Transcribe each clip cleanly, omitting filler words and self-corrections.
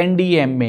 NDMA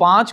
5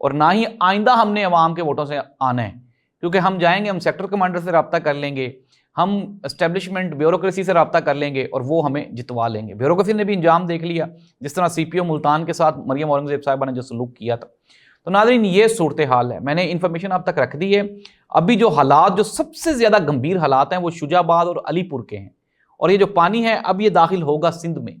اور نہ ہی آئندہ ہم نے عوام کے ووٹوں سے آنا ہے، کیونکہ ہم جائیں گے، ہم سیکٹر کمانڈر سے رابطہ کر لیں گے، ہم اسٹیبلشمنٹ بیوروکریسی سے رابطہ کر لیں گے اور وہ ہمیں جتوا لیں گے۔ بیوروکریسی نے بھی انجام دیکھ لیا، جس طرح سی پی او ملتان کے ساتھ مریم اورنگزیب صاحبہ نے جو سلوک کیا تھا۔ تو ناظرین یہ صورتحال ہے، میں نے انفارمیشن اب تک رکھ دی ہے۔ ابھی جو حالات جو سب سے زیادہ گمبھیر حالات ہیں وہ شجاع آباد اور علی پور کے ہیں، اور یہ جو پانی ہے اب یہ داخل ہوگا سندھ میں،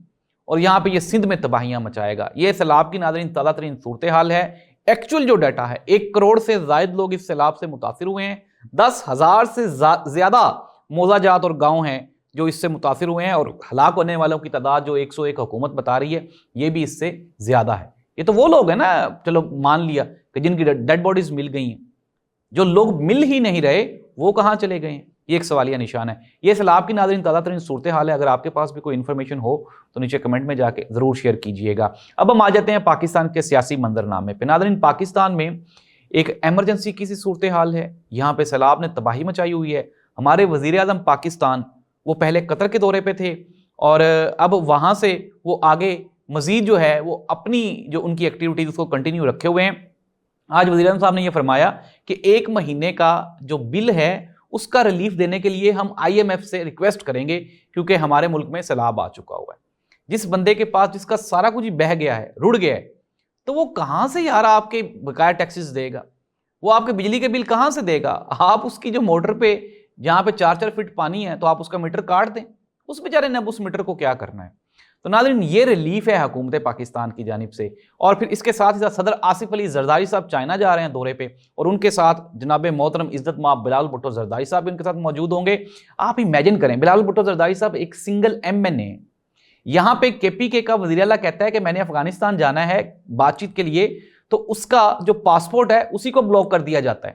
اور یہاں پہ یہ سندھ میں تباہیاں مچائے گا۔ یہ سیلاب کی ناظرین تازہ ترین صورتحال ہے۔ ایکچوئل جو ڈیٹا ہے 1 کروڑ سے زائد لوگ اس سیلاب سے متاثر ہوئے ہیں، 10,000 سے زیادہ موضع جات اور گاؤں ہیں جو اس سے متاثر ہوئے ہیں، اور ہلاک ہونے والوں کی تعداد جو 101 حکومت بتا رہی ہے یہ بھی اس سے زیادہ ہے۔ یہ تو وہ لوگ ہیں نا، چلو مان لیا کہ جن کی ڈیڈ باڈیز مل گئی ہیں، جو لوگ مل ہی نہیں رہے وہ کہاں چلے گئے ہیں، یہ ایک سوالیہ نشان ہے۔ یہ سیلاب کی ناظرین تازہ ترین صورتحال ہے۔ اگر آپ کے پاس بھی کوئی انفارمیشن ہو تو نیچے کمنٹ میں جا کے ضرور شیئر کیجئے گا۔ اب ہم آ جاتے ہیں پاکستان کے سیاسی منظرنامے پہ۔ ناظرین پاکستان میں ایک ایمرجنسی کی سی صورتحال ہے، یہاں پہ سیلاب نے تباہی مچائی ہوئی ہے۔ ہمارے وزیر اعظم پاکستان وہ پہلے قطر کے دورے پہ تھے، اور اب وہاں سے وہ آگے مزید جو ہے وہ اپنی جو ان کی ایکٹیویٹیز اس کو کنٹینیو رکھے ہوئے ہیں۔ آج وزیر اعظم صاحب نے یہ فرمایا کہ 1 مہینے کا جو بل ہے اس کا ریلیف دینے کے لیے ہم IMF سے ریکویسٹ کریں گے، کیونکہ ہمارے ملک میں سیلاب آ چکا ہوا ہے۔ جس بندے کے پاس جس کا سارا کچھ بہہ گیا ہے، رڑ گیا ہے، تو وہ کہاں سے یار آپ کے بقایا ٹیکسز دے گا؟ وہ آپ کے بجلی کے بل کہاں سے دے گا؟ آپ اس کی جو موٹر پہ جہاں پہ 4 فٹ پانی ہے تو آپ اس کا میٹر کاٹ دیں، اس بیچارے نے اب اس میٹر کو کیا کرنا ہے؟ تو ناظرین یہ ریلیف ہے حکومت پاکستان کی جانب سے۔ اور پھر اس کے ساتھ ہی ساتھ صدر آصف علی زرداری صاحب چائنا جا رہے ہیں دورے پہ، اور ان کے ساتھ جناب محترم عزت مآب بلال بھٹو زرداری صاحب بھی ان کے ساتھ موجود ہوں گے۔ آپ امیجن کریں، بلال بھٹو زرداری صاحب ایک سنگل MNA ہیں، یہاں پہ KPK کا وزیر اعلیٰ کہتا ہے کہ میں نے افغانستان جانا ہے بات چیت کے لیے، تو اس کا جو پاسپورٹ ہے اسی کو بلاک کر دیا جاتا ہے،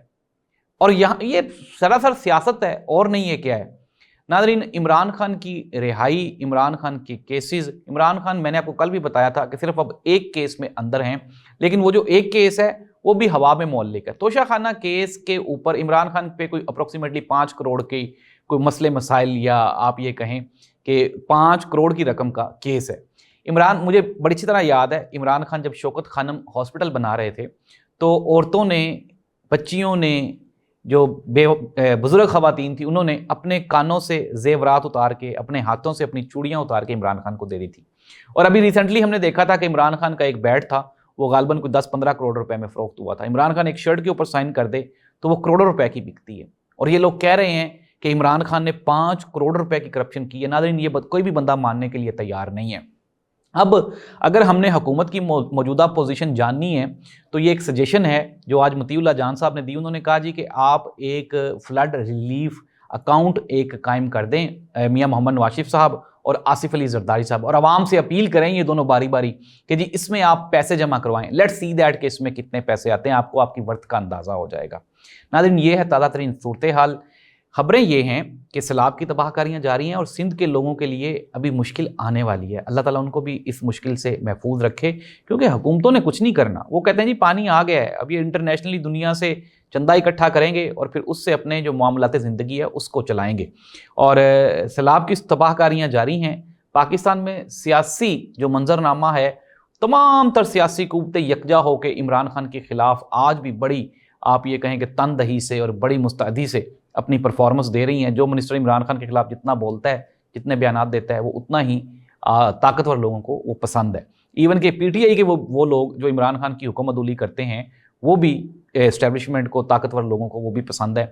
اور یہاں یہ سراسر سیاست ہے اور نہیں ہے کیا ہے۔ ناظرین عمران خان کی رہائی، عمران خان کی کیسز، عمران خان میں نے آپ کو کل بھی بتایا تھا کہ صرف اب ایک کیس میں اندر ہیں، لیکن وہ جو ایک کیس ہے وہ بھی ہوا میں معلق ہے۔ توشہ خانہ کیس کے اوپر عمران خان پہ کوئی اپروکسیمیٹلی 5 کروڑ کی کوئی مسئلے مسائل، یا آپ یہ کہیں کہ 5 کروڑ کی رقم کا کیس ہے۔ عمران، مجھے بڑی اچھی طرح یاد ہے عمران خان جب شوکت خانم ہاسپٹل بنا رہے تھے تو عورتوں نے، بچیوں نے، جو بزرگ خواتین تھی، انہوں نے اپنے کانوں سے زیورات اتار کے، اپنے ہاتھوں سے اپنی چوڑیاں اتار کے عمران خان کو دے دی تھی۔ اور ابھی ریسنٹلی ہم نے دیکھا تھا کہ عمران خان کا ایک بیٹ تھا، وہ غالباً کوئی 10-15 کروڑ روپے میں فروخت ہوا تھا۔ عمران خان ایک شرٹ کے اوپر سائن کر دے تو وہ کروڑوں روپے کی بکتی ہے، اور یہ لوگ کہہ رہے ہیں کہ عمران خان نے 5 کروڑ روپے کی کرپشن کی ہے۔ ناظرین یہ کوئی بھی بندہ ماننے کے لیے تیار نہیں ہے۔ اب اگر ہم نے حکومت کی موجودہ پوزیشن جاننی ہے تو یہ ایک سجیشن ہے جو آج مطیع اللہ جان صاحب نے دی۔ انہوں نے کہا جی کہ آپ ایک فلڈ ریلیف اکاؤنٹ ایک قائم کر دیں، میاں محمد نواز شریف صاحب اور آصف علی زرداری صاحب، اور عوام سے اپیل کریں یہ دونوں باری باری کہ جی اس میں آپ پیسے جمع کروائیں۔ لیٹ سی دیٹ کہ اس میں کتنے پیسے آتے ہیں، آپ کو آپ کی ورتھ کا اندازہ ہو جائے گا۔ ناظرین یہ ہے تازہ ترین صورتحال۔ خبریں یہ ہیں کہ سیلاب کی تباہ کاریاں جاری ہیں اور سندھ کے لوگوں کے لیے ابھی مشکل آنے والی ہے۔ اللہ تعالیٰ ان کو بھی اس مشکل سے محفوظ رکھے، کیونکہ حکومتوں نے کچھ نہیں کرنا۔ وہ کہتے ہیں جی پانی آ گیا ہے، اب یہ انٹرنیشنلی دنیا سے چندہ اکٹھا کریں گے اور پھر اس سے اپنے جو معاملات زندگی ہے اس کو چلائیں گے۔ اور سیلاب کی تباہ کاریاں جاری ہیں۔ پاکستان میں سیاسی جو منظرنامہ ہے، تمام تر سیاسی قوتیں یکجا ہو کے عمران خان کے خلاف آج بھی بڑی، آپ یہ کہیں کہ تن دہی سے اور بڑی مستعدی سے اپنی پرفارمنس دے رہی ہیں۔ جو منسٹر عمران خان کے خلاف جتنا بولتا ہے، جتنے بیانات دیتا ہے، وہ اتنا ہی طاقتور لوگوں کو وہ پسند ہے۔ ایون کہ PTI کے وہ لوگ جو عمران خان کی حکم عدولی کرتے ہیں، وہ بھی اسٹیبلشمنٹ کو، طاقتور لوگوں کو وہ بھی پسند ہے۔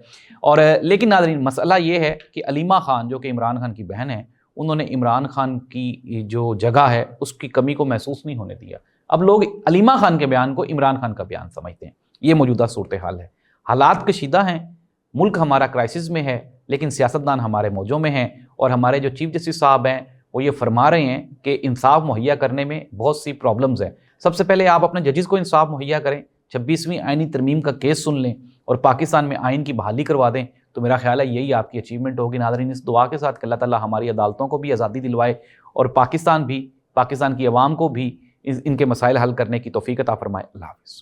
اور لیکن ناظرین مسئلہ یہ ہے کہ علیمہ خان جو کہ عمران خان کی بہن ہے، انہوں نے عمران خان کی جو جگہ ہے اس کی کمی کو محسوس نہیں ہونے دیا۔ اب لوگ علیمہ خان کے بیان کو عمران خان کا بیان سمجھتے ہیں۔ یہ موجودہ صورتحال ہے۔ حالات کشیدہ ہیں، ملک ہمارا کرائسس میں ہے، لیکن سیاستدان ہمارے موجوں میں ہیں، اور ہمارے جو چیف جسٹس صاحب ہیں وہ یہ فرما رہے ہیں کہ انصاف مہیا کرنے میں بہت سی پرابلمز ہیں۔ سب سے پہلے آپ اپنے ججز کو انصاف مہیا کریں، 26ویں آئینی ترمیم کا کیس سن لیں اور پاکستان میں آئین کی بحالی کروا دیں، تو میرا خیال ہے یہی آپ کی اچیومنٹ ہوگی۔ ناظرین اس دعا کے ساتھ کہ اللہ تعالیٰ ہماری عدالتوں کو بھی آزادی دلوائے اور پاکستان کی عوام کو بھی ان کے مسائل حل کرنے کی توفیق عطا فرمائے۔ اللہ حافظ۔